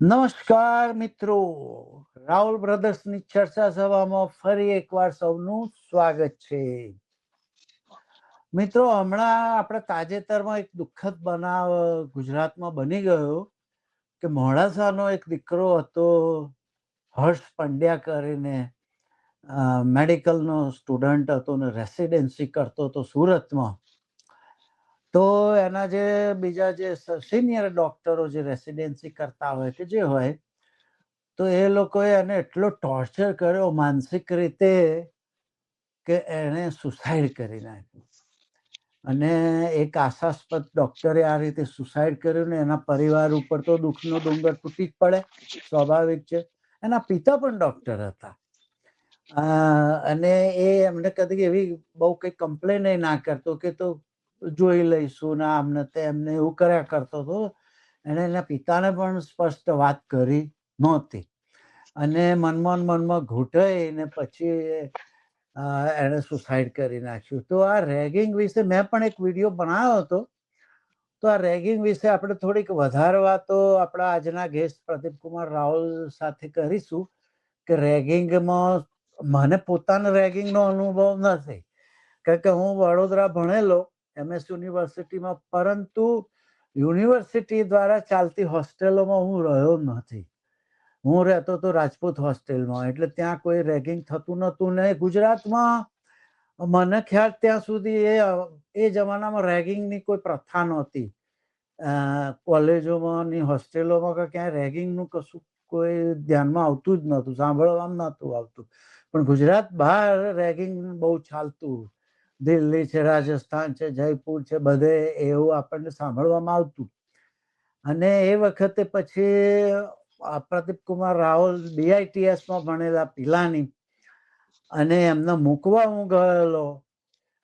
નમસ્કાર મિત્રો, રાહુલ બ્રધર્સની ચર્ચા સભામાં ફરી એકવાર સૌનું સ્વાગત છે. મિત્રો, હમણાં આપણે તાજેતરમાં એક દુઃખદ બનાવ ગુજરાતમાં બની ગયો કે મોડાસાનો એક દીકરો હતો, હર્ષ પંડ્યા કરીને, મેડિકલનો સ્ટુડન્ટ હતો ને રેસિડેન્સી કરતો હતો સુરતમાં. તો એના જે બીજા જે સિનિયર ડોક્ટરો જે રેસિડેન્સી કરતા હોય કે જે હોય, તો એ લોકોએ એને એટલો ટોર્ચર કર્યો માનસિક રીતે કે એણે સુસાઇડ કરી નાખ્યું. અને એક આશાસ્પદ ડોક્ટરે આ રીતે સુસાઇડ કર્યું ને એના પરિવાર ઉપર તો દુઃખનો ડુંગર તૂટી જ પડે, સ્વાભાવિક છે. એના પિતા પણ ડોક્ટર હતા અને એ એમને કદી એવી બહુ કઈ કમ્પ્લેન ના કરતો કે તો જોઈ લઈશું ને આમને તેમને એવું કર્યા કરતો હતો. એને એના પિતાને પણ સ્પષ્ટ વાત કરી નહોતી અને મનમાં ઘૂંટાઈને પછી એણે સુસાઇડ કરી નાખ્યું. તો આ રેગિંગ વિશે મેં પણ એક વિડીયો બનાવ્યો હતો. તો આ રેગિંગ વિશે આપણે થોડીક વધારે વાતો આપણા આજના ગેસ્ટ પ્રદીપ કુમાર રાહુલ સાથે કરીશું કે રેગિંગમાં મને પોતાને રેગિંગનો અનુભવ નથી, કારણ કે હું વડોદરા ભણેલો MS યુનિવર્સિટીમાં, પરંતુ યુનિવર્સિટી દ્વારા ચાલતી હોસ્ટેલોમાં હું રહ્યો નથી. હું રહેતો હતો રાજપૂત હોસ્ટેલમાં, એટલે ત્યાં કોઈ રેગિંગ થતું નહોતું ને ગુજરાતમાં મને ખ્યાલ ત્યાં સુધી એ જમાનામાં રેગિંગની કોઈ પ્રથા નહોતી. કોલેજોમાં ની હોસ્ટેલોમાં કે ક્યાંય રેગિંગનું કશું કોઈ ધ્યાનમાં આવતું જ નહોતું, સાંભળવામાં નહોતું આવતું. પણ ગુજરાત બહાર રેગિંગ બહુ ચાલતું. દિલ્હી છે, રાજસ્થાન છે, જયપુર છે, બધે એવું આપણને સાંભળવામાં આવતું. અને એ વખતે પછી પ્રદીપ કુમાર રાહુલ BITS-માં ભણેલા પિલાની, અને એમને મૂકવા હું ગયેલો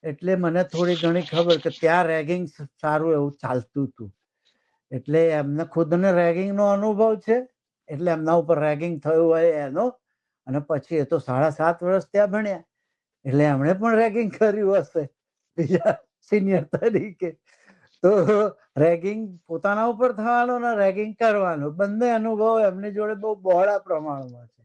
એટલે મને થોડી ઘણી ખબર કે ત્યાં રેગિંગ સારું એવું ચાલતું હતું. એટલે એમને ખુદને રેગિંગનો અનુભવ છે, એટલે એમના ઉપર રેગિંગ થયું હોય એનો. અને પછી એ તો 7.5 વર્ષ ત્યાં ભણ્યા, એટલે એમણે પણ રેગિંગ કર્યું હશે બીજા સિનિયર તરીકે. તો રેગિંગ પોતાના ઉપર થવાનો ને રેગિંગ કરવાનો, બંને અનુભવ એમની જોડે બહુ બહોળા પ્રમાણમાં છે.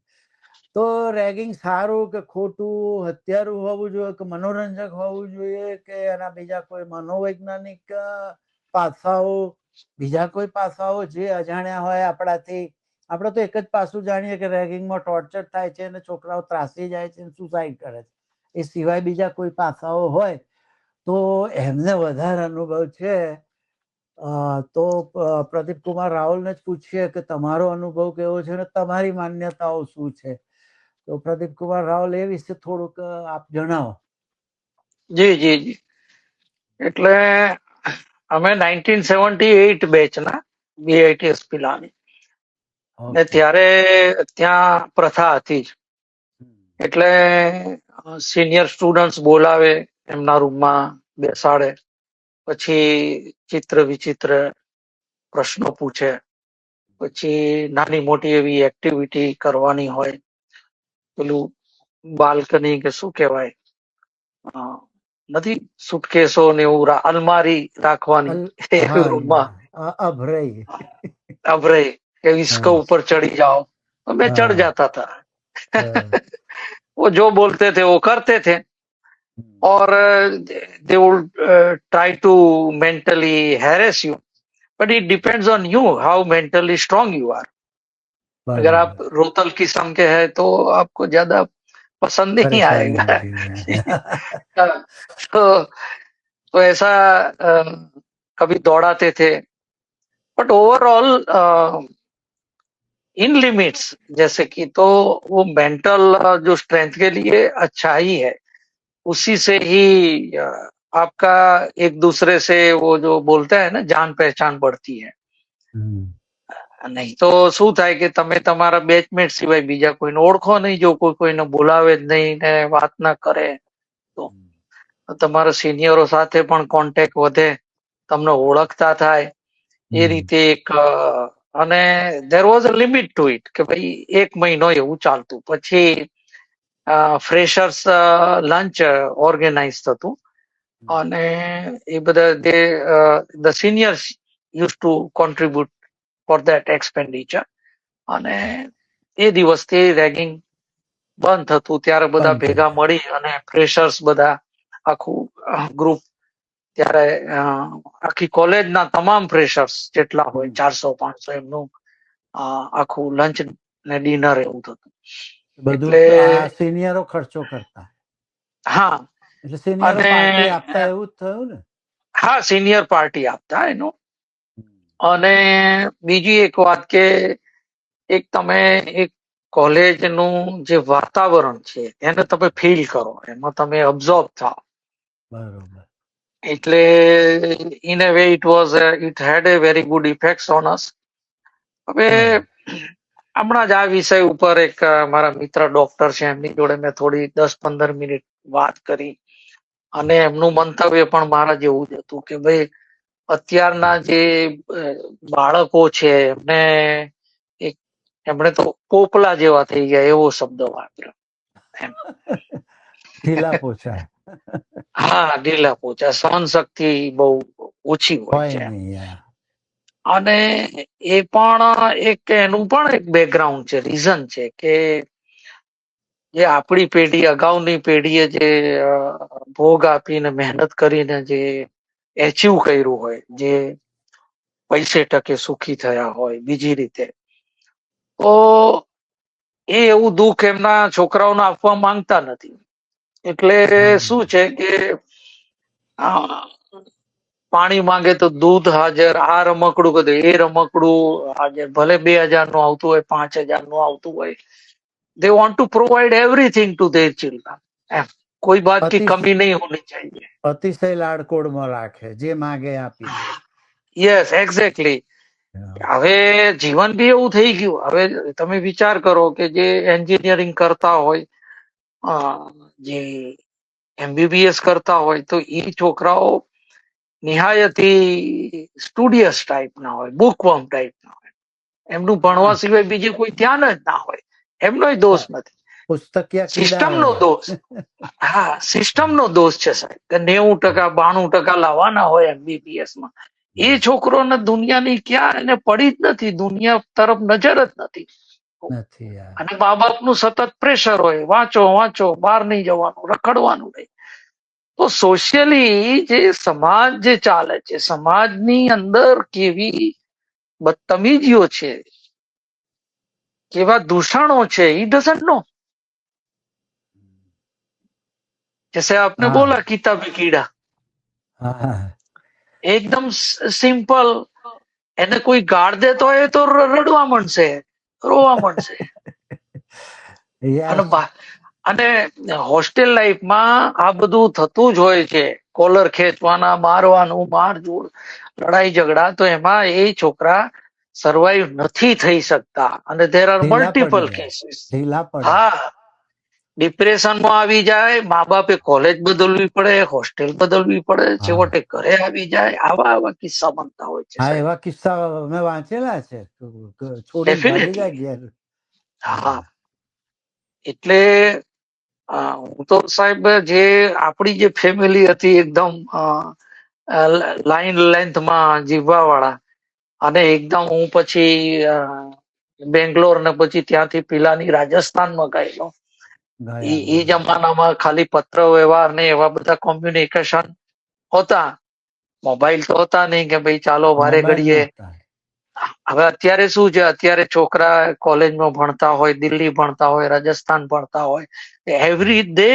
તો રેગિંગ સારું કે ખોટું, હત્યારું હોવું જોઈએ કે મનોરંજક હોવું જોઈએ કે એના બીજા કોઈ મનોવૈજ્ઞાનિક પાસાઓ, બીજા કોઈ પાસાઓ જે અજાણ્યા હોય આપણાથી. આપણે તો એક જ પાસું જાણીએ કે રેગિંગમાં ટોર્ચર થાય છે અને છોકરાઓ ત્રાસી જાય છે, સુસાઇડ કરે છે. એ સિવાય બીજા કોઈ પાસાઓ હોય તો એમને વધારે અનુભવ છે. તો પ્રદીપ કુમાર રાહુલને જ પૂછીએ કે તમારો અનુભવ કેવો છે ને તમારી માન્યતાઓ શું છે. તો પ્રદીપ કુમાર રાહુલ, એ વિશે થોડુંક આપ જણાવો. જી જી જી એટલે અમે 1978 બેચના BITS પિલાની, ને ત્યારે ત્યાં પ્રથા હતી જ. એટલે સિનિયર સ્ટુડન્ટ્સ બોલાવે, એમના રૂમમાં બેસાડે, પછી ચિત્ર વિચિત્ર પ્રશ્નો પૂછે, પછી નાની મોટી એવી એક્ટિવિટી કરવાની હોય. પેલું બાલ્કની કે શું કહેવાય, નથી સુટકેસો ને એવું અલમારી રાખવાની રૂમમાં, અભરે કે इसको ऊपर चढ़ी जाओ, तो मैं चढ़ जाता था. वो जो बोलते थे वो करते थे, और they would try to mentally harass you, but it depends on you how mentally strong you are. अगर आप रोतल किस्म के हैं तो आपको ज्यादा पसंद नहीं आएगा. तो ऐसा कभी दौड़ाते थे, बट ओवरऑल इन लिमिट्स, जैसे कि, तो वो मेंटल जो स्ट्रेंथ के लिए अच्छा ही है. उसी से ही आपका एक दूसरे से वो जो बोलते हैं ना, जान पहचान बढ़ती है. નહીં તો શું થાય કે તમે તમારા બેચમેટ સિવાય બીજા કોઈને ઓળખો નહીં. જો કોઈને બોલાવે જ નહીં ને વાત ના કરે તો તમારા સિનિયરો સાથે પણ કોન્ટેક્ટ વધે, તમને ઓળખતા થાય એ રીતે એક. અને there was a limit to it કે ભાઈ 1 મહિનો એવું ચાલતું. પછી ફ્રેશર્સ લંચ ઓર્ગેનાઇઝ થતું, અને એ બધા the seniors used to contribute for that expenditure. અને એ દિવસથી રેગિંગ બંધ થતું. ત્યારે બધા બંધ થઈ ભેગા જાય. મળી અને ફ્રેશર્સ બધા આખું ગ્રુપ, ત્યારે આખી કોલેજના તમામ ફ્રેશર્સ જેટલા હોય 400-500 એમનું આખું લંચ ને ડિનર એવું થતું. બધું એટલે આ સિનિયરો ખર્ચો કરતા, હા, એટલે સિનિયરો અને પાર્ટી આપતા એવું જ થયું ને. હા, સિનિયર પાર્ટી આપતા એનું. અને બીજી એક વાત કે એક તમે એક કોલેજનું જે વાતાવરણ છે એને તમે ફીલ કરો, એમાં તમે ઓબ્ઝર્વ થાઓ. બરોબર. એટલે in a way it had a very good effects on us. હવે હમણાં જ આ વિષય ઉપર એક મારા મિત્ર ડોક્ટર છે, એમની જોડે મેં થોડી 10-15 મિનિટ વાત કરી, અને એમનું મંતવ્ય પણ મારા જેવું જ હતું કે ભાઈ અત્યારના જે બાળકો છે એમણે તો પોપલા જેવા થઈ ગયા એવો શબ્દ વાપર્યો એમ. ઢીલા પોચા હા, ઢીલા પોચા, સહન શક્તિ બહુ ઓછી હોય હોય છે. નહીં. અને એ પણ એનું પણ એક બેકગ્રાઉન્ડ છે, રીઝન છે કે જે આપણી પેઢી, અગાઉની પેઢીએ જે ભોગ આપીને મહેનત કરીને જે એચીવ કર્યું હોય, જે પૈસે ટકે સુખી થયા હોય બીજી રીતે, તો એ એવું દુઃખ એમના છોકરાઓને આપવા માંગતા નથી. એટલે શું છે કે પાણી માંગે તો દૂધ હાજર, આ રમકડું કદે એ રમકડું હાજર, ભલે 2000 નું આવતું હોય, 5000 નું આવતું હોય. they want to provide everything to their children. એમ કોઈ બાત કી કમી નહીં હોની ચાહીએ. અતિશય લાડકોડમાં રાખે, જે માંગે આપી દે. Yes, exactly. હવે જીવન બી એવું થઈ ગયું. હવે તમે વિચાર કરો કે જે એન્જિનિયરિંગ કરતા હોય, જે MBBS કરતા હોય, તો એ છોકરાઓ નિહાયતી સ્ટુડિયસ ટાઈપના હોય, બુકવર્મ ટાઈપના હોય. એમનું ભણવા સિવાય બીજે કોઈ ધ્યાન જ ના હોય. એમનોય દોષ નથી, પુસ્તકીય સિસ્ટમનો દોષ. હા, સિસ્ટમનો દોષ છે સાહેબ, કે 90%-92% લાવવાના હોય MBBS માં. એ છોકરોને દુનિયાની ક્યાં એને પડી જ નથી, દુનિયા તરફ નજર જ નથી. અને મા બાપનું સતત પ્રેશર હોય, વાંચો વાંચો, બહાર નહીં જવાનું, રખડવાનું નહીં. તો સોશિયલી જે સમાજ જે ચાલે છે, સમાજની અંદર કેવી બદતમીજીઓ છે, કેવા દૂષણો છે, he doesn't know. जैसे आपने बोला किताबी कीड़ा, एकदम સિમ્પલ. એને કોઈ ગાળ દેતો હોય તો રડવા માંડશે, રોવા માંડશે. અને હોસ્ટેલ લાઈફમાં આ બધું થતું જ હોય છે, કોલર ખેંચવાના, મારવાનું, મારઝૂડ, લડાઈ ઝઘડા. તો એમાં એ છોકરા સર્વાઈવ નથી થઈ શકતા, અને there are multiple cases. હા, ડિપ્રેશનમાં આવી જાય, મા બાપે કોલેજ બદલવી પડે, હોસ્ટેલ બદલવી પડે, છેવટે ઘરે આવી જાય. આવા કિસ્સા બનતા હોય છે. હા, એવા કિસ્સા મેં વાંચેલા છે, છોડીને ભાગી જાય ઘેર. હા, એટલે હું તો સાહેબ, જે આપણી જે ફેમિલી હતી એકદમ લાઈન લેન્થમાં જીવવા વાળા, અને એકદમ હું પછી બેંગ્લોર ને પછી ત્યાંથી પિલાની રાજસ્થાનમાં ગયેલો. એ જમાનામાં ખાલી પત્ર વ્યવહાર ને એવા બધા કોમ્યુનિકેશન હોતા, મોબાઈલ તો હતા નહીં કે ભાઈ ચાલો વારે ઘડીએ. હવે અત્યારે શું છે, અત્યારે છોકરા કોલેજમાં ભણતા હોય, દિલ્હી ભણતા હોય, રાજસ્થાન ભણતા હોય, every day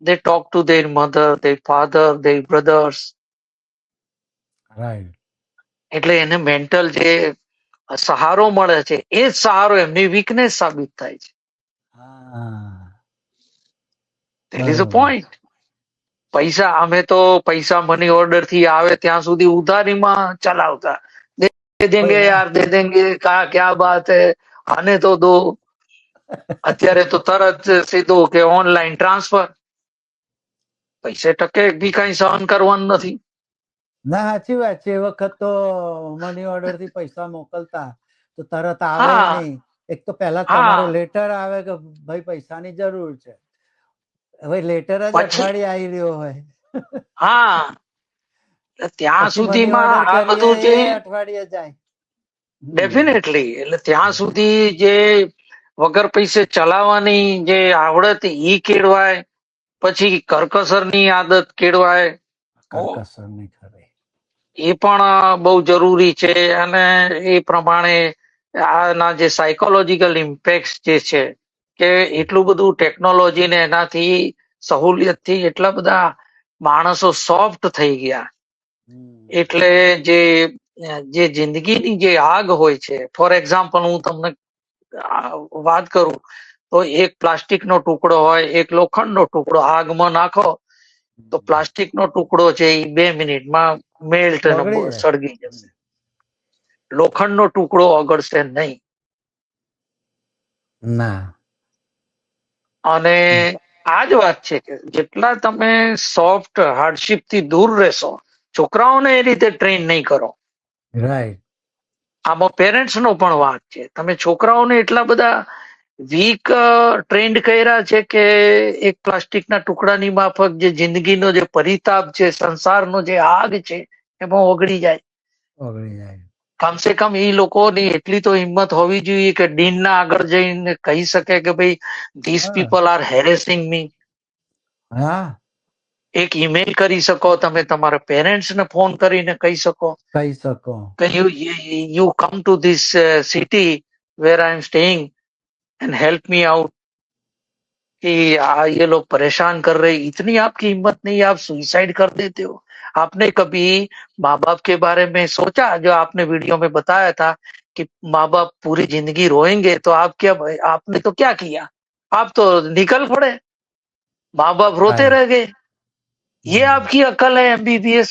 they talk to their mother, their father, their brothers. એટલે એને મેન્ટલ જે સહારો મળે છે, એ જ સહારો એમની વીકનેસ સાબિત થાય છે. That is a point. પૈસા, અમે તો પૈસા મની ઓર્ડર થી આવે ત્યાં સુધી ઉધારીમાં ચલાવતા, દે દેંગે યાર, દે દેંગે, ક્યા બાત હે, આને તો દો. અત્યારે તો તરત સીધું કે ઓનલાઈન ટ્રાન્સફર. પૈસે ટકે બી કઈ સહન કરવાનું નથી. ના, સાચી વાત છે. એ વખત તો મની ઓર્ડર થી પૈસા મોકલતા તો તરત આવે નહીં. એક તો પહેલા તમારો લેટર આવે કે ભાઈ પૈસાની જરૂર છે, હવે લેટર જ અઠવાડિયે આવી રહ્યો હોય. હા, ત્યાં સુધીમાં આ બધું જે અઠવાડિયે જાય. ડેફિનેટલી. એટલે ત્યાં સુધી જે વગર પૈસે ચલાવવાની જે આવડત ઈ કેળવાય, પછી કરકસરની આદત કેળવાય, કરકસર નહીં ખરી. એ પણ બહુ જરૂરી છે. અને એ પ્રમાણે આના જે સાયકોલોજીકલ ઇમ્પેક્ટ જે છે કે એટલું બધું ટેકનોલોજી ને એનાથી સહુલિયતથી એટલા બધા માણસો સોફ્ટ થઈ ગયા. એટલે જે જિંદગીની જે આગ હોય છે, ફોર એક્ઝામ્પલ હું તમને વાત કરું તો એક પ્લાસ્ટિકનો ટુકડો હોય, એક લોખંડનો ટુકડો આગમાં નાખો તો પ્લાસ્ટિકનો ટુકડો છે એ 2 મિનિટમાં મેલ્ટ અને સળગી જશે. લોખંડનો ટુકડો ઓગળશે નહીં. ના. અને આ જ વાત છે કે જેટલા તમે સોફ્ટ હાર્ડશીપ થી દૂર રહેશો, છોકરાઓને એ રીતે ટ્રેન નહીં કરો. રાઈટ. આમાં પેરેન્ટ્સ નો પણ વાત છે. તમે છોકરાઓને એટલા બધા વીક ટ્રેન્ડ કર્યા છે કે એક પ્લાસ્ટિકના ટુકડાની માફક જે જિંદગીનો જે પરિતાપ છે, સંસારનો જે આગ છે, એમાં ઓગળી જાય. કમસે કમ એ લોકોની એટલી તો હિંમત હોવી જોઈએ કે ડીન ના આગળ જઈને કહી શકે કે ભાઈ ધીસ પીપલ આર હેરેસિંગ મી. એક ઈમેલ કરી શકો, તમે તમારા પેરેન્ટ્સ ને ફોન કરીને કહી શકો કે you come to this city where I am staying and help me out. कि ये लोग परेशान कर रहे, इतनी आपकी हिम्मत नहीं, आप सुसाइड कर देते हो. आपने कभी माँ बाप के बारे में सोचा? जो आपने वीडियो में बताया था कि माँ बाप पूरी जिंदगी रोएंगे तो आप क्या, आपने तो क्या किया? आप तो निकल पड़े, माँ बाप रोते रह गए. ये आपकी अक्ल है MBBS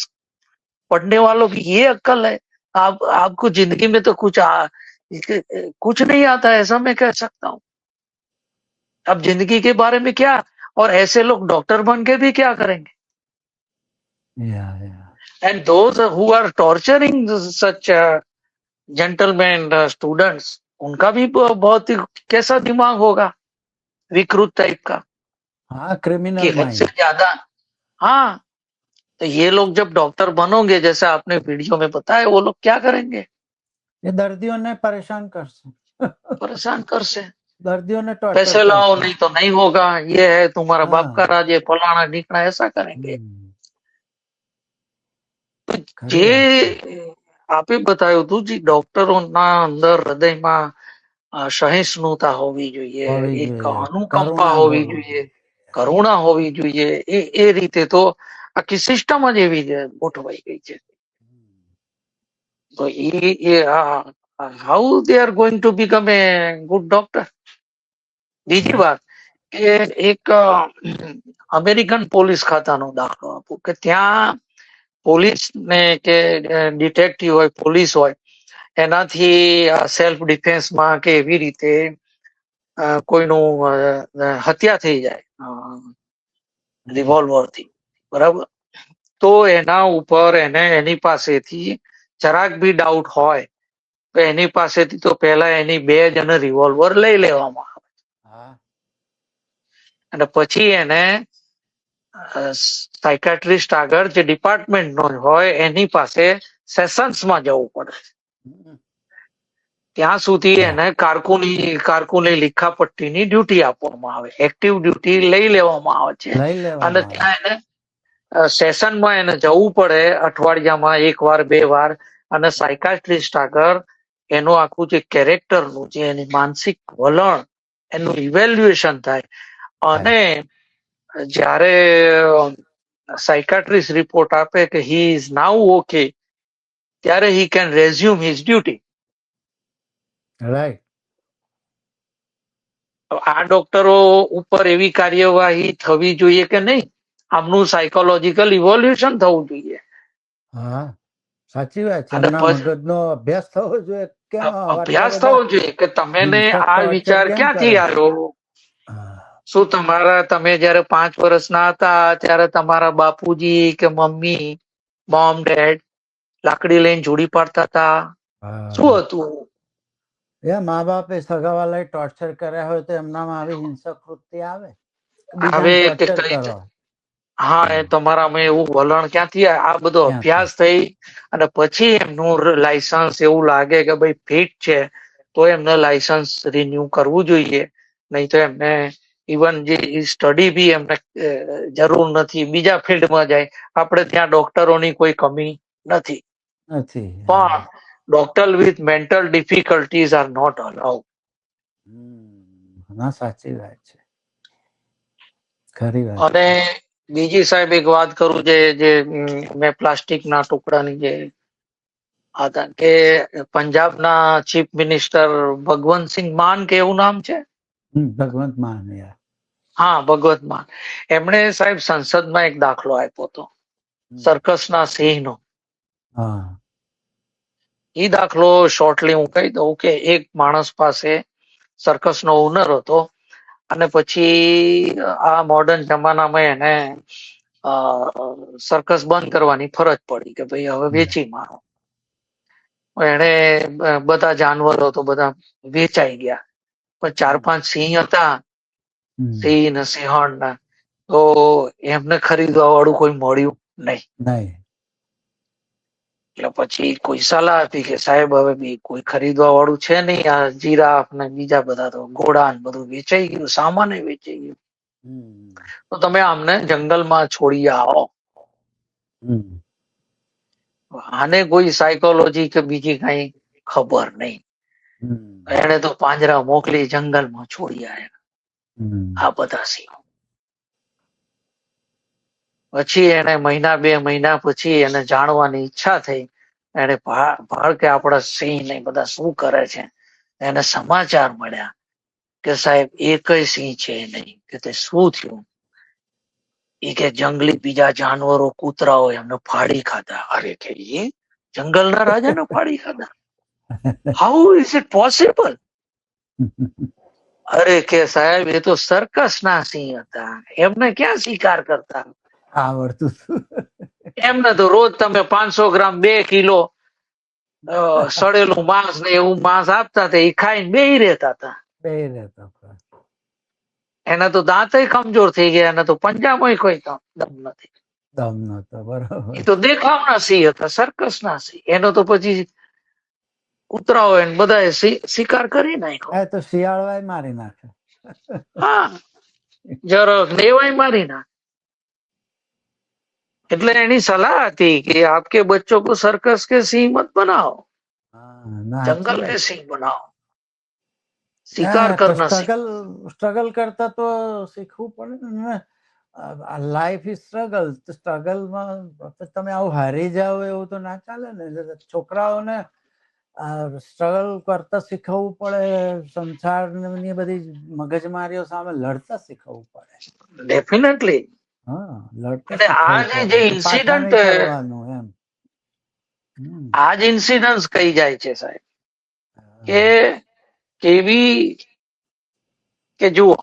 पढ़ने वालों की, ये अक्ल है. आपको जिंदगी में तो कुछ नहीं आता, ऐसा मैं कह सकता हूँ. अब जिंदगी के बारे में क्या, और ऐसे लोग डॉक्टर बन के भी क्या करेंगे? And those who are torturing such gentleman students, उनका भी बहुत ही कैसा दिमाग होगा, विकृत टाइप का. हाँ, क्रिमिनल हद से ज्यादा. हाँ, तो ये लोग जब डॉक्टर बनोगे, जैसे आपने वीडियो में बताया, वो लोग क्या करेंगे? ये दर्दियों ने परेशान करसे दर्दियों ने पैसे लाओ नहीं तो नहीं होगा, ये है तुम्हारा बाप का राज, ये फलाना ढीकना, ऐसा करेंगे. જે આપે બતાવ્યું હતું જે ડોક્ટરોના અંદર હૃદયમાં સહિષ્ણુતા હોવી જોઈએ, એક અનુકંપા હોવી જોઈએ, કરુણા હોવી જોઈએ, એ રીતે તો આખી સિસ્ટમ જ એવી ગોઠવાઈ ગઈ છે. તો how they are going to become A good doctor. બીજી વાત કે એક અમેરિકન પોલીસ ખાતાનો દાખલો આપું કે ત્યાં પોલીસ ને કે ડિટેક્ટિવ હોય, પોલીસ હોય, એનાથી સેલ્ફ ડિફેન્સમાં કે એવી રીતે કોઈનું હત્યા થઈ જાય રિવોલ્વરથી, બરાબર, તો એના ઉપર એની પાસેથી જરાક બી ડાઉટ હોય તો એની પાસેથી તો પહેલા એની બેજ અને રિવોલ્વર લઈ લેવામાં આવે અને પછી એને સાયકાટ્રિસ્ટ આગળ જે ડિપાર્ટમેન્ટ નો હોય એની પાસે સેશન્સમાં જવું પડે. ત્યાં સુધી એને કારકુની લીખાપટ્ટીની ડ્યુટી આપવામાં આવે, એક્ટિવ ડ્યુટી લઈ લેવામાં આવે છે. અને ત્યાં એને સેશનમાં એને જવું પડે અઠવાડિયામાં 1 વાર 2 વાર, અને સાયકાટ્રિસ્ટ આગળ એનું આખું જે કેરેક્ટરનું જે એની માનસિક વલણ એનું ઇવેલ્યુએશન થાય. અને જ્યારે સાયકાટ્રિસ્ટ રિપોર્ટ આપે કે હી ઇઝ નાઉ ઓકે, ત્યારે he can resume his duty. Right. આ ડોક્ટરો ઉપર એવી કાર્યવાહી થવી જોઈએ કે નહીં? આમનું સાયકોલોજીકલ ઇવોલ્યુશન થવું જોઈએ. હા, સાચી વાત છે. એમના મગજનો અભ્યાસ થવો જોઈએ. અભ્યાસ થવો જોઈએ કે તમને આ વિચાર ક્યાંથી આવ્યો. શું તમે જયારે 5 વર્ષના હતા ત્યારે તમારા બાપુજી કે મમ્મી, મોમ ડેડ લાકડી લઈને જોડી પાડતા હતા? શું હતું? મા બાપે સગાવાલાએ ટોર્ચર કર્યા હોય તો એમનામાં આવી હિંસક વૃત્તિ આવે. હા, એ તમારામાં એવું વલણ ક્યાંથી આ બધો ક્યાંથી? અભ્યાસ થઈ અને પછી એમનું લાયસન્સ એવું લાગે કે ભાઈ ફિટ છે તો એમને લાયસન્સ રિન્યુ કરવું જોઈએ, નહીં તો એમને ઇવન જે સ્ટડી બી એમને જરૂર નથી, બીજા ફિલ્ડમાં જાય. આપણે ત્યાં ડોક્ટરોની કોઈ કમી નથી, નથી. પણ doctor with mental difficulties are not allowed. ના, સાચી વાત છે, ખરી વાત છે. અને બીજી સાહેબ એક વાત કરું, જે મેં પ્લાસ્ટિકના ટુકડાની જે હતા કે પંજાબના ચીફ મિનિસ્ટર ભગવંતસિંહ માન કે એવું નામ છે, ભગવંત માન, યાર. હા, ભગવત માન. એમણે સાહેબ સંસદમાં એક દાખલો આપ્યો હતો સર્કસના સિંહનો. હા. એ દાખલો શોર્ટલી હું કહી દઉં કે એક માણસ પાસે સર્કસનો ઓનર હતો અને પછી આ મોડર્ન જમાનામાં એને સર્કસ બંધ કરવાની ફરજ પડી કે ભાઈ હવે વેચી મારો. એને બધા જાનવરો તો બધા વેચાઈ ગયા, પણ 4-5 સિંહ હતા, સિંહ ને સિંહણ ના, તો એમને ખરીદવા વાળું કોઈ મળ્યું નહીં. નહીં. એટલે પછી કોઈ સલાહ આપી કે સાહેબ હવે બી કોઈ ખરીદવા વાળું છે નહીં, આ જીરાફ ને બીજા બધા તો ઘોડા ને બધું વેચાઈ ગયું, સામાન વેચાઈ ગયું, તો તમે આમને જંગલમાં છોડી આવો. આને કોઈ સાયકોલોજી કે બીજી કઈ ખબર નહીં. એને તો પાંજરા મોકલી જંગલમાં છોડી આવ્યા આ બધા સિંહો. પછી એને 1-2 મહિના પછી એને જાણવાની ઈચ્છા થઈ. એને ભાળ કે આપણા સિંહ ને બધા શું કરે છે. એને સમાચાર મળ્યા કે સાહેબ એકય સિંહ છે નહીં. કે તે શું થયું? એ કે જંગલી બીજા જાનવરો, કૂતરાઓ એમને ફાડી ખાધા. અરે કે એ જંગલના રાજાને ફાડી ખાધા? How is it possible? અરે કે સાહેબ એ તો સર્કસ ના સિંહ હતા, એમને ક્યાં શિકાર કરતા આવડતું. એમને તો રોજ તમે 500 ગ્રામ 2 કિલો સડેલું માંસ ને એવું માંસ આપતા હતા, એ ખાઈને બેહી રહેતા હતા. એના તો દાંતય કમજોર થઈ ગયા, એના તો પંજામાં કોઈ દમ નથી. દમ નતો, બરોબર. એ તો દેખાવના સિંહ હતા, સર્કસ ના સિંહ. એનો તો પછી કૂતરાઓ એને બધા શિકાર કરી નાખ્યો. તો શિયાળવાય મારી નાખે. હા, જરખ ને એવાય મારી નાખે. એટલે એની સલાહ હતી કે આપકે બચ્ચો કો સર્કસ કે સિંહ મત બનાओ, जंगल के सिंह बनाओ, शिकार करना સ્ટ્રગલ કરતા તો શીખવું પડે ને. Life is struggle. સ્ટ્રગલમાં તમે આવું હારી જાઓ એવું તો ના ચાલે ને. છોકરાઓને સ્ટ્રગલ કરતા શીખવવું પડે, સંસારની બધી મગજમારીઓ સામે લડતા શીખવવું પડે. ડેફિનેટલી. હા, લડતા અને આ જે ઇન્સિડન્ટ, આ જ ઇન્સિડન્ટ કહી જાય છે સાહેબ કે કેવી કે જુઓ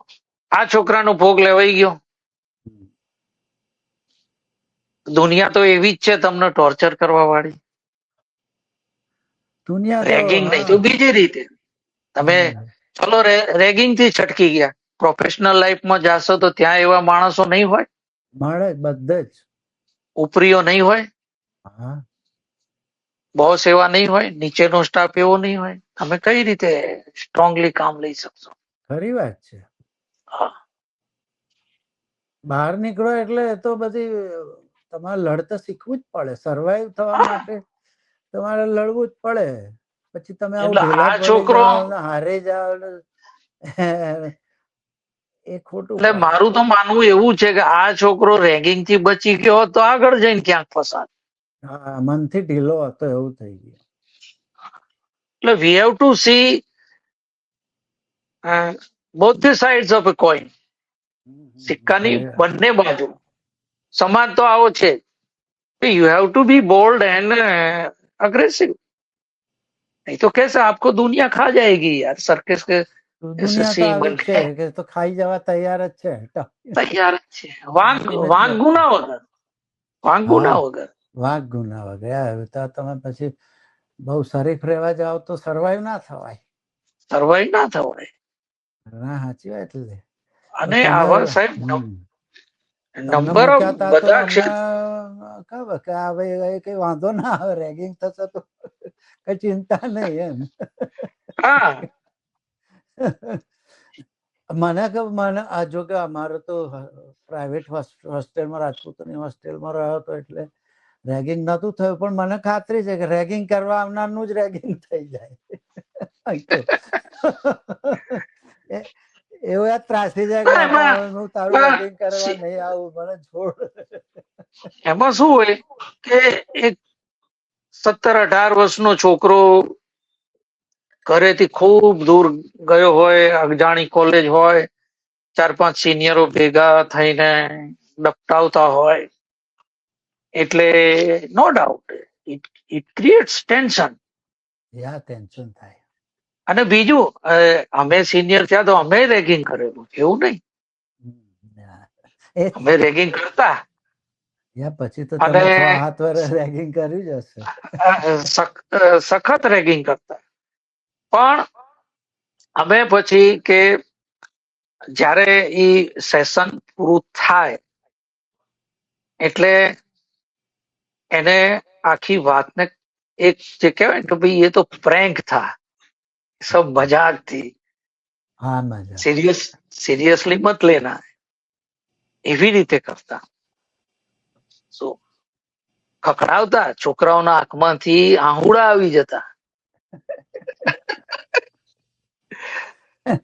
આ છોકરાનો ભોગ લેવાઈ ગયો. દુનિયા તો એવી જ છે તમને ટોર્ચર કરવા વાળી. રેગિંગ નહીં તો બીજી રીતે તમે ચલો રેગિંગ થી છટકી ગયા, પ્રોફેશનલ લાઈફમાં જાશો તો ત્યાં એવા માણસો નહીં હોય? મળે બધે જ. ઉપરીઓ નહીં હોય, બોસ એવા નહીં હોય, નીચેનો સ્ટાફ એવો નહીં હોય. તમે કઈ રીતે સ્ટ્રોંગલી કામ લઈ શકશો? ખરી વાત છે. બહાર નીકળો એટલે તો બધી તમારે લડતા શીખવું જ પડે. સર્વાઈવ થવા માટે તમારે લડવું જ પડે. પછી તમે આવું ઢીલા પડી જાઓ ને હારી જાઓ ને એ ખોટું. એટલે મારું તો માનવું એવું છે કે આ છોકરો રેગિંગ થી બચી ગયો તો આગળ જઈને ક્યાંક ફસાત. હા, મનથી ઢીલો હતો એવું થઈ ગયું. એટલે we have to see both the sides of a coin. સિક્કાની બંને બાજુ. સમાજ તો આવો છે. You have to be bold and aggressive, नहीं तो कैसे आपको दुनिया खा जाएगी यार. सर्कस के દુનિયા તો આવી છે કે તો ખાઈ જવા તૈયાર જ છે. તૈયાર જ છે. વાંક ગુના વગર. વાંક ગુના વગર. તો તમે પછી બહુ શરીફ રહેવા જાવ તો સર્વાઈવ ના થવાય. ના, સાચી વાત. અને આવા સાહેબ તમને નંબર ઓફ મૂક્યા હતા તો બધા અમને ખબર કે હવે કઈ વાંધો ના આવે, રેગિંગ થશે તો કઈ ચિંતા નહીં એમ. હા મને કે મને આ જો કે અમારે તો પ્રાઇવેટ હોસ્ટેલમાં, રાજપૂતની હોસ્ટેલમાં રહ્યો હતો એટલે રેગિંગ નતું થયું, પણ મને ખાતરી છે કે રેગિંગ કરવા આવનારનું જ રેગિંગ થઈ જાય. એવું યાદ ત્રાસી જાય કે બાપા હું તારું રેગિંગ કરવા નહીં આવું, મને છોડ. એમાં શું હોય કે એક 17-18 વર્ષનો છોકરો ઘરેથી ખૂબ દૂર ગયો હોય, અજાણી કોલેજ હોય, 4-5 સિનિયરો ભેગા થઈને ડપટાવતા હોય, એટલે no doubt it creates tension. યા ટેન્શન થાય. અને બીજું અમે સિનિયર થયા તો અમે રેગિંગ કરેલું, એવું નહીં, અમે રેગિંગ કરતા. યા પછી તો તમે 6-7 વર્ષ રેગિંગ કર્યું જ હશે. સખત રેગિંગ કરતા. પણ અમે પછી કે જ્યારે એ સેશન પૂરું થાય એટલે એને આખી વાતને એક જે કહેવાય કે ભાઈ એ તો પ્રેન્ક થા, सब मजाक थी, हाँ मजाक, સિરિયસલી મત લેના, એવી રીતે કરતા. શું ખખડાવતા, છોકરાઓના આંખમાંથી આહુડા આવી જતા.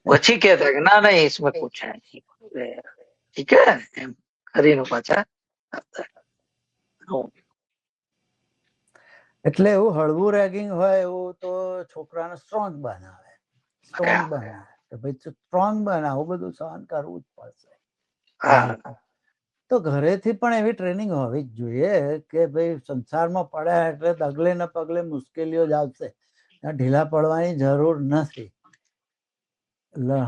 પછી કહેતા કે ના ના इसमें कुछ है नहीं, ઠીક હે એમ કરીને પાછા. એટલે એવું હળવું રેગિંગ હોય એવું તો છોકરાને સ્ટ્રોંગ બનાવે, સ્ટ્રોંગ બનાવે કે ભાઈ સ્ટ્રોંગ બનાવું, બધું સહન કરવું જ પડશે. તો ઘરેથી પણ એવી ટ્રેનિંગ હોવી જ જોઈએ કે ભાઈ સંસારમાં પડ્યા એટલે ડગલે ને પગલે મુશ્કેલીઓ જ આવશે, ઢીલા પડવાની જરૂર નથી,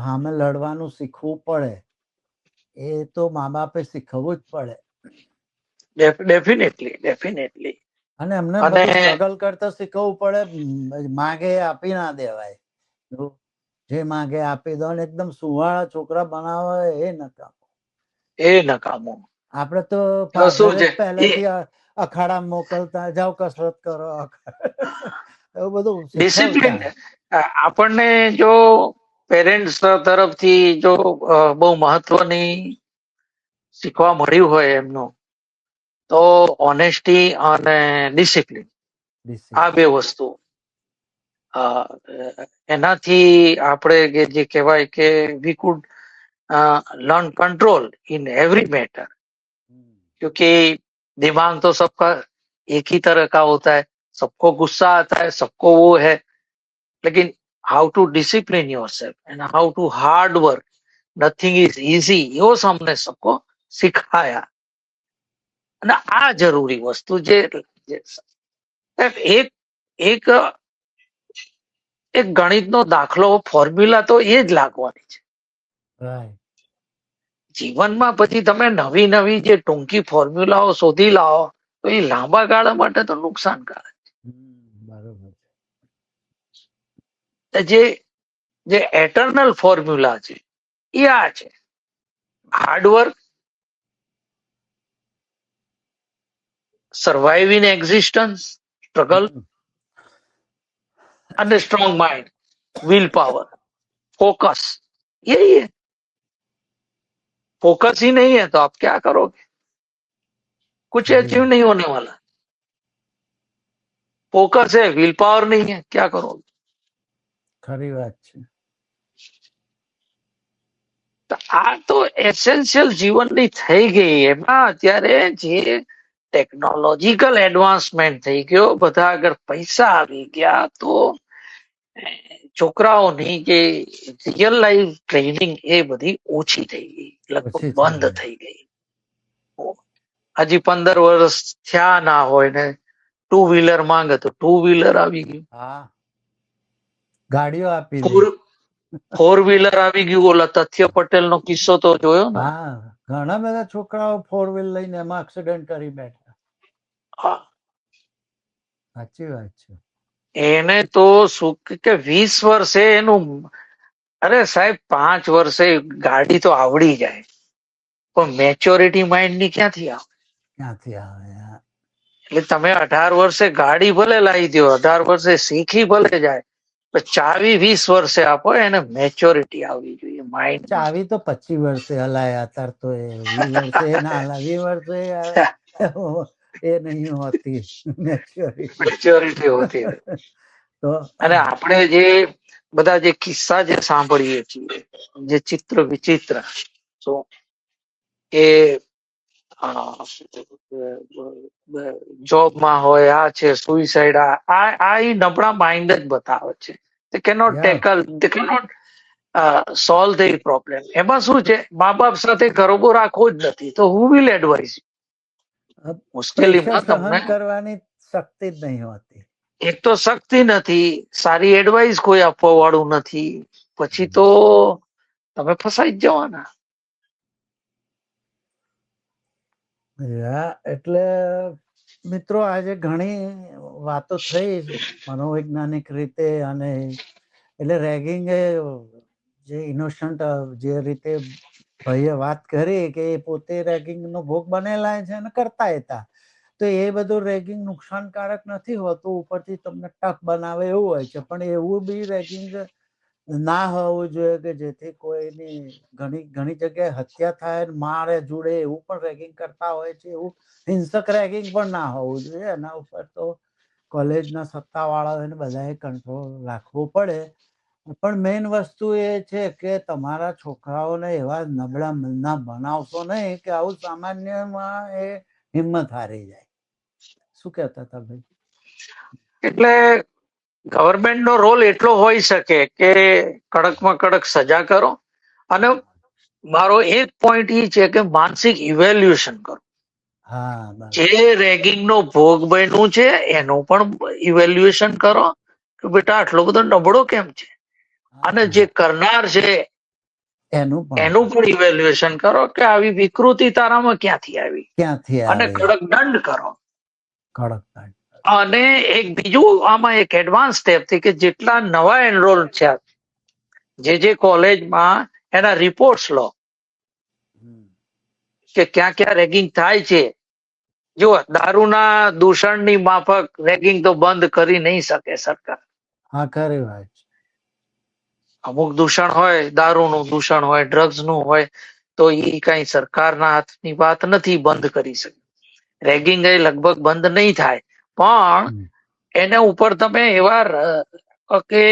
સામે લડવાનું શીખવું પડે, એ તો મા બાપે શીખવવું જ પડે. ડેફિનેટલી. અને એમને બધું સ્ટ્રગલ કરતા શીખવવું પડે, માગે આપી ના દેવાય, જે માગે આપી દો ને એકદમ સુવાળા છોકરા બનાવે એ નકામો. આપણે તો પહેલેથી અખાડા મોકલતા, જાઓ કસરત કરો, એવું બધું ડિસિપ્લિન. આપણને જો પેરેન્ટ્સ તરફથી જો બહુ મહત્વની શીખવા મળ્યું હોય એમનું, તો ઓનેસ્ટી અને ડિસિપ્લિન, આ બે વસ્તુ, એનાથી આપણે જે કહેવાય કે વી food learn control in every matter, क्योंकि दिमाग तो सबका एक ही तरह का होता है, सबको गुस्सा आता है, सबको वो है, लेकिन how to discipline yourself and how to hard work, nothing is easy, यो हमने सबको सिखाया. અને આ જરૂરી વસ્તુ જે એક એક એક ગણિતનો દાખલો, ફોર્મ્યુલા તો એ જ લાગવાની છે. જીવનમાં પછી તમે નવી નવી જે ટૂંકી ફોર્મ્યુલાઓ શોધી લાવો તો એ લાંબા ગાળા માટે તો નુકસાનકારક છે. જે એટર્નલ ફોર્મ્યુલા છે એ આ છે, hard work, survive in existence, struggle અને strong mind, will power, focus, यही है. फोकस ही नहीं है तो आप क्या करोगे, कुछ अचीव नहीं होने वाला. फोकस है, विल पावर नहीं है, क्या करोगे. ખરી વાત છે. આ તો એસેન્શિયલ જીવનની થઈ ગઈ. એમાં અત્યારે જે ટેકનોલોજીકલ એડવાન્સમેન્ટ થઈ ગયો, બધા આગળ પૈસા આવી ગયા, તો છોકરાઓની જે રિયલ લાઈફ ટ્રેનિંગ એ બધી ઓછી થઈ ગઈ, લગભગ બંધ થઈ ગઈ. હજી 15 વર્ષ થયા ના હોય ને 2 વ્હીલર માંગે તો 2 વ્હીલર આવી ગયું, ગાડીઓ આપી, 4 વ્હીલર આવી ગયું. ઓલા તથ્ય પટેલ નો કિસ્સો તો જોયો ને, ઘણા બધા છોકરાઓ 4 વ્હીલ લઈને એમાં એક્સિડન્ટ કરી બેઠા. સાચી વાત છે. એને તો શું કે 20 વર્ષે એનું, અરે સાહેબ 5 વર્ષે ગાડી તો આવડી જાય, પણ મેચ્યોરિટી માઇન્ડ ની ક્યાંથી આવે? ક્યાંથી આવે? એટલે તમે 18 વર્ષે ગાડી ભલે લાવી દો, 18 વર્ષે શીખી ભલે જાય, પણ ચાવી 20 વર્ષે આપો, એને મેચ્યોરિટી આવવી જોઈએ માઇન્ડ. ચાવી તો 25 વર્ષે હલાય, અત્યારે તો એ 20 વર્ષે ના હલાય, 20 વર્ષે એ નહીં હોતી મેચ્યોરિટી હોતી. તો અને આપણે જે બધા જે કિસ્સા જે સાંભળીએ છીએ, જે ચિત્ર વિચિત્ર, તો એ જોબમાં હોય, આ છે સુઇસાઇડ, આ નબળા માઇન્ડ જ બતાવે છે. તે કેનોટ ટેકલ, તે કેનોટ સોલ્વ ધ પ્રોબ્લેમ. એમાં શું છે, મા બાપ સાથે ગરબો રાખવો જ નથી, તો હુ વિલ એડવાઇઝ? મુશ્કેલીમાં તમને સહન કરવાની શક્તિ જ નહીં હોતી. એક તો શક્તિ નથી, સારી એડવાઇસ કોઈ આપવા વાળું નથી, પછી તો તમે ફસાઈ જ જવાના. એટલે મિત્રો, આજે ઘણી વાતો થઈ મનોવૈજ્ઞાનિક રીતે, અને એટલે રેગિંગ જે ઇનોસન્ટ જે રીતે ભાઈએ વાત કરી કે એ પોતે રેગિંગ નો ભોગ બનેલા છે અને કરતા હતા, તો એ બધું રેગિંગ નુકસાનકારક નથી હોતું, ઉપરથી તમને ટફ બનાવે એવું હોય છે. પણ એવું બી રેગિંગ ના હોવું જોઈએ કે જેથી કોઈની ઘણી જગ્યાએ હત્યા થાય, મારે જુડે, એવું પણ રેગિંગ કરતા હોય છે. એવું હિંસક રેગિંગ પણ ના હોવું જોઈએ. એના ઉપર તો કોલેજના સત્તાવાળાઓને બધાએ કંટ્રોલ રાખવો પડે. પણ મેઇન વસ્તુ એ છે કે તમારા છોકરાઓને એવા નબળા મનના બનાવશો નહીં કે આવું સામાન્યમાં એ હિંમત હારી જાય. શું કહેતા હતા ભાઈ? એટલે ગવર્મેન્ટ નો રોલ એટલો હોઈ શકે કે કડકમાં કડક સજા કરો, અને મારો એક પોઈન્ટ એ છે કે માનસિક ઇવેલ્યુએશન કરો. જે રેગિંગ નો ભોગ બન્યું છે એનું પણ ઇવેલ્યુએશન કરો કે બેટા આટલો બધો નબળો કેમ છે, અને જે કરનાર છે એનું પણ ઇવેલ્યુએશન કરો કે આવી વિકૃતિ તારામાં ક્યાંથી આવી, અને કડક દંડ કરો. અને એક બીજું આમાં એક એડવાન્સ સ્ટેપ થી કે જેટલા નવા એનરોલ છે, જે કોલેજમાં, એના રિપોર્ટ્સ લો કે ક્યાં ક્યાં રેગિંગ થાય છે. જો દારૂના દૂષણની માફક રેગિંગ તો બંધ કરી નહીં શકે સરકાર. હા, ખરી વાત. અમુક દૂષણ હોય, દારૂનું દૂષણ હોય, ડ્રગ્સનું હોય, તો એ કઈ સરકારના હાથની વાત નથી બંધ કરી શકે. રેગિંગ એ લગભગ બંધ નહીં થાય, પણ એના ઉપર તમે એવા કે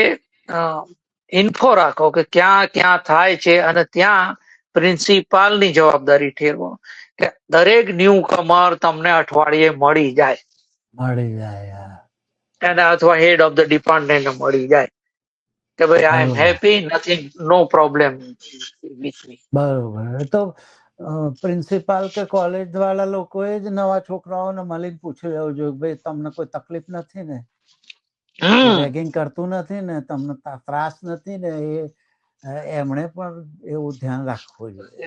ઇન્ફો રાખો કે ક્યાં ક્યાં થાય છે, અને ત્યાં પ્રિન્સિપાલની જવાબદારી ઠેરવો કે દરેક ન્યૂ કમર તમને અઠવાડિયે મળી જાય, અને અથવા હેડ ઓફ ધ ડિપાર્ટમેન્ટ મળી જાય કે ભાઈ I am happy, nothing, no problem with me. બરોબર. તો પ્રિન્સિપાલ કે કોલેજ વાળા લોકોએ જ નવા છોકરાઓને મળીને પૂછી લેવું જોઈએ, ભાઈ તમને કોઈ તકલીફ નથી ને, રેગિંગ કરતું નથી ને, તમને ત્રાસ નથી ને? એમણે પણ એવું ધ્યાન રાખવું જોઈએ,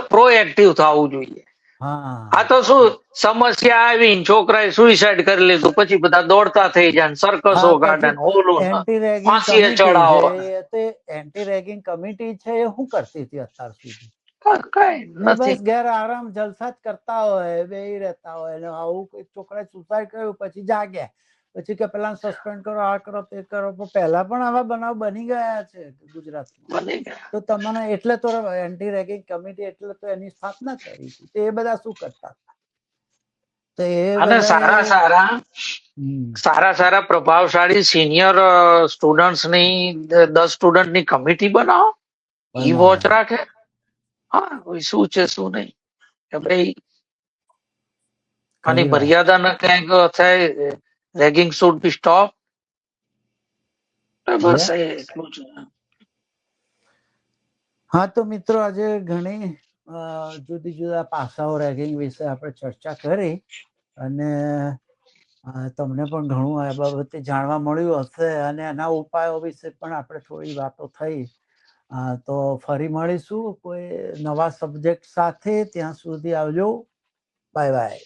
પ્રોએક્ટિવ થવું જોઈએ. આ તો શું, સમસ્યા આવી, છોકરાએ સુઇસાઇડ કરી લીધું, પછી બધા દોડતા થઈ જાય, સર્કસો ગાર્ડન, એન્ટી રેગિંગ કમિટી છે, એન્ટી રેગિંગ કમિટી છે, એ શું કરતી હતી અત્યાર સુધી? બસ ઘેર આરામ જલસા જ કરતા હોય, બેહી રહેતા હોય. આવું કોઈ છોકરાએ સુસાઇડ કર્યું, પછી જાગ્યા, પછી કે પેલા સસ્પેન્ડ કરો, આ કરો, તે કરો. પણ પહેલા પણ આવા બનાવ બની ગયા છે ગુજરાતમાં. તો તમને એટલે તો એન્ટી રેગિંગ કમિટી એટલે તો એની સ્થાપના કરી હતી. એ બધા શું કરતા હતા? તો એ અને સારા પ્રભાવશાળી સિનિયર સ્ટુડન્ટ્સ ની 10 સ્ટુડન્ટ ની કમિટી બનાવો, ઈ વોચ રાખે. હા, શું છે શું નહીં, કે ભાઈ આની મર્યાદા ન ક્યાંક થાય, રેગિંગ શુડ બી સ્ટોપ. બસ એટલું જ. હા, તો મિત્રો, આજે ઘણી જુદી જુદા પાસાઓ રેગિંગ વિશે આપણે ચર્ચા કરી, અને તમને પણ ઘણું આ બાબતે જાણવા મળ્યું હશે, અને એના ઉપાયો વિશે પણ આપણે થોડી વાતો થઈ. તો ફરી મળીશું કોઈ નવા સબ્જેક્ટ સાથે. ત્યાં સુધી આવજો. Bye bye.